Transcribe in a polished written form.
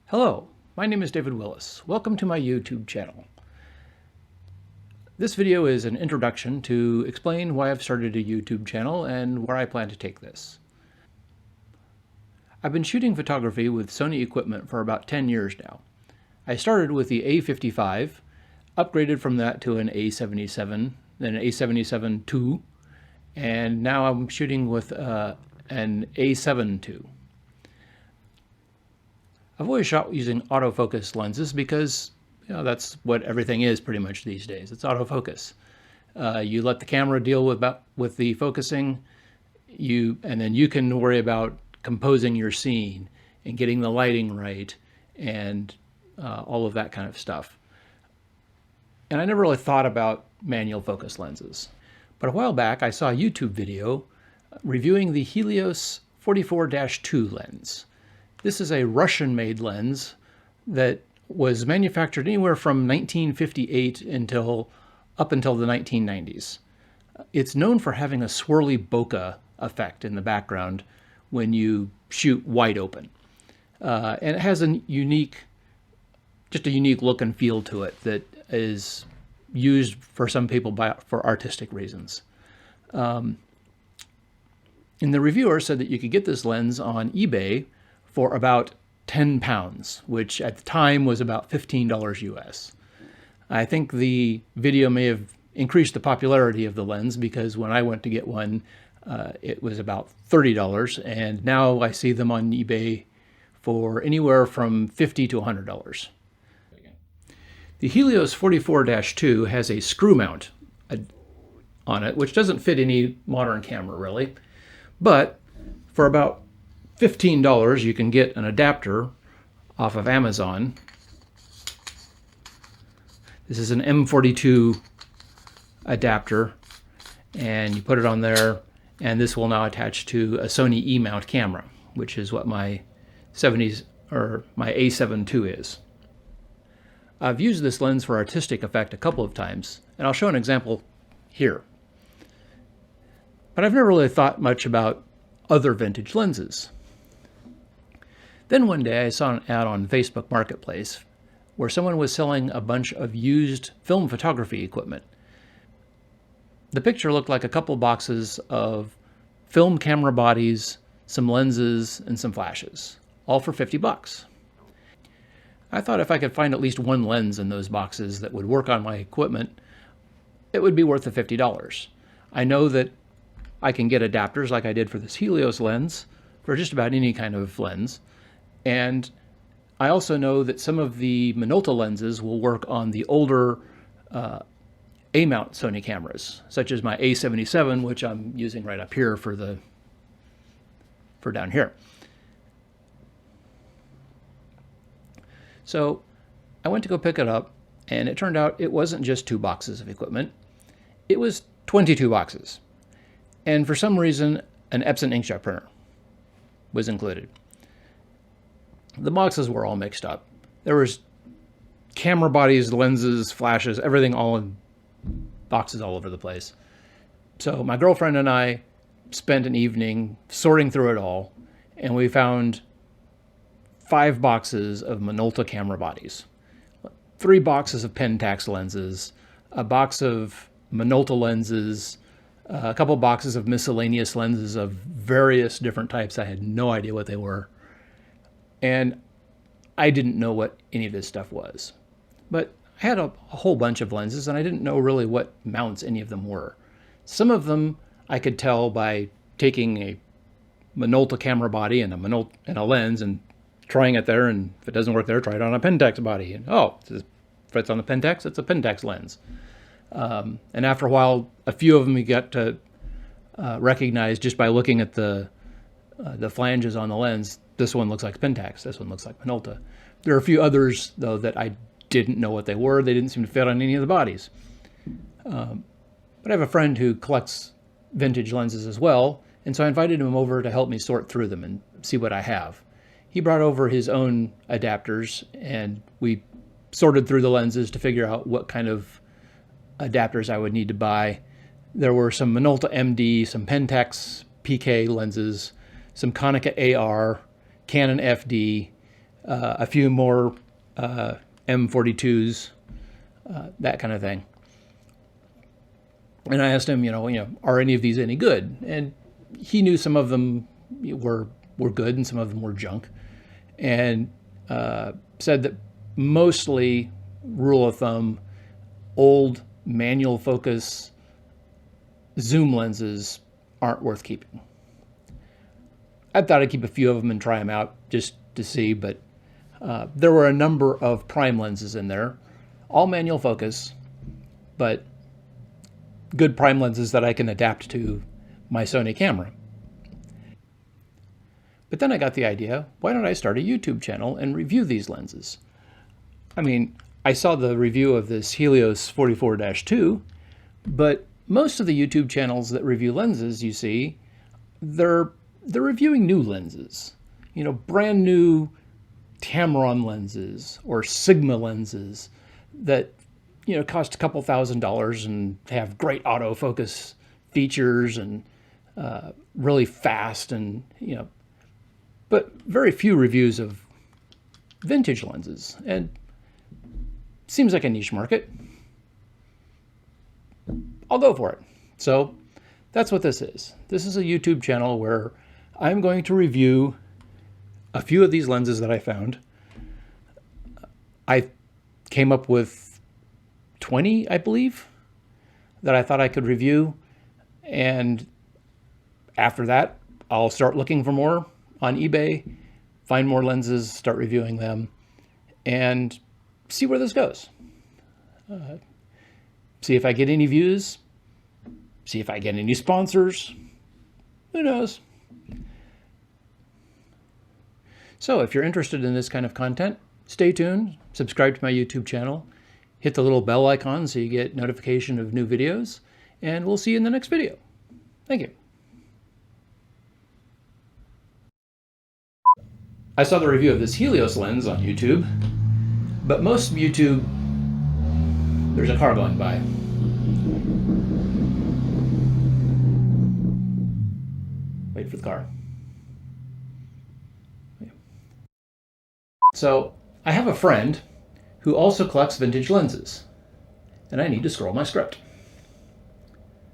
Hello, my name is David Willis. Welcome to my YouTube channel. This video is an introduction to explain why I've started a YouTube channel and where I plan to take this. I've been shooting photography with Sony equipment for about 10 years now. I started with the A55, upgraded from that to an A77, then an A77 II, and now I'm shooting with an A7 II. I've always shot using autofocus lenses because that's what everything is pretty much these days. It's autofocus. You let the camera deal with the focusing, and then you can worry about composing your scene and getting the lighting right and all of that kind of stuff. And I never really thought about manual focus lenses. But a while back I saw a YouTube video reviewing the Helios 44-2 lens. This is a Russian-made lens that was manufactured anywhere from 1958 up until the 1990s. It's known for having a swirly bokeh effect in the background when you shoot wide open. And it has just a unique look and feel to it that is used for some people for artistic reasons. And the reviewer said that you could get this lens on eBay for about 10 pounds, which at the time was about $15 US. I think the video may have increased the popularity of the lens because when I went to get one, it was about $30, and now I see them on eBay for anywhere from $50 to $100. The Helios 44-2 has a screw mount on it, which doesn't fit any modern camera really, but for about $15 you can get an adapter off of Amazon. This is an M42 adapter, and you put it on there, and this will now attach to a Sony E-mount camera, which is what my A7 II is. I've used this lens for artistic effect a couple of times, and I'll show an example here. But I've never really thought much about other vintage lenses. Then one day I saw an ad on Facebook Marketplace where someone was selling a bunch of used film photography equipment. The picture looked like a couple boxes of film camera bodies, some lenses, and some flashes, all for 50 bucks. I thought if I could find at least one lens in those boxes that would work on my equipment, it would be worth the $50. I know that I can get adapters like I did for this Helios lens for just about any kind of lens. And I also know that some of the Minolta lenses will work on the older A-mount Sony cameras, such as my A77, which I'm using right up here for down here. So I went to go pick it up, and it turned out it wasn't just 2 boxes of equipment. It was 22 boxes. And for some reason, an Epson inkjet printer was included. The boxes were all mixed up. There was camera bodies, lenses, flashes, everything all in boxes all over the place. So my girlfriend and I spent an evening sorting through it all, and we found 5 boxes of Minolta camera bodies, 3 boxes of Pentax lenses, a box of Minolta lenses, a couple boxes of miscellaneous lenses of various different types. I had no idea what they were. And I didn't know what any of this stuff was. But I had a whole bunch of lenses, and I didn't know really what mounts any of them were. Some of them I could tell by taking a Minolta camera body and a lens and trying it there, and if it doesn't work there, try it on a Pentax body. And if it's on the Pentax, it's a Pentax lens. And after a while, a few of them you got to recognize just by looking at the flanges on the lens. This one looks like Pentax, this one looks like Minolta. There are a few others, though, that I didn't know what they were. They didn't seem to fit on any of the bodies. But I have a friend who collects vintage lenses as well, and so I invited him over to help me sort through them and see what I have. He brought over his own adapters, and we sorted through the lenses to figure out what kind of adapters I would need to buy. There were some Minolta MD, some Pentax PK lenses, some Konica AR, Canon FD, a few more M42s, that kind of thing. And I asked him, are any of these any good? And he knew some of them were good and some of them were junk, and said that mostly, rule of thumb, old manual focus zoom lenses aren't worth keeping. I thought I'd keep a few of them and try them out just to see, but there were a number of prime lenses in there, all manual focus, but good prime lenses that I can adapt to my Sony camera. But then I got the idea, why don't I start a YouTube channel and review these lenses? I mean, I saw the review of this Helios 44-2, but most of the YouTube channels that review lenses, you see, they're reviewing new lenses. Brand new Tamron lenses or Sigma lenses that cost a couple $1,000s and have great autofocus features and really fast, and but very few reviews of vintage lenses, and seems like a niche market. I'll go for it. So that's what this is. This is a YouTube channel where I'm going to review a few of these lenses that I found. I came up with 20, I believe, that I thought I could review. And after that, I'll start looking for more on eBay, find more lenses, start reviewing them, and see where this goes. See if I get any views, see if I get any sponsors. Who knows? So if you're interested in this kind of content, stay tuned, subscribe to my YouTube channel, hit the little bell icon so you get notification of new videos, and we'll see you in the next video. Thank you. I saw the review of this Helios lens on YouTube, but most of YouTube, there's a car going by. Wait for the car. So I have a friend who also collects vintage lenses, and I need to scroll my script.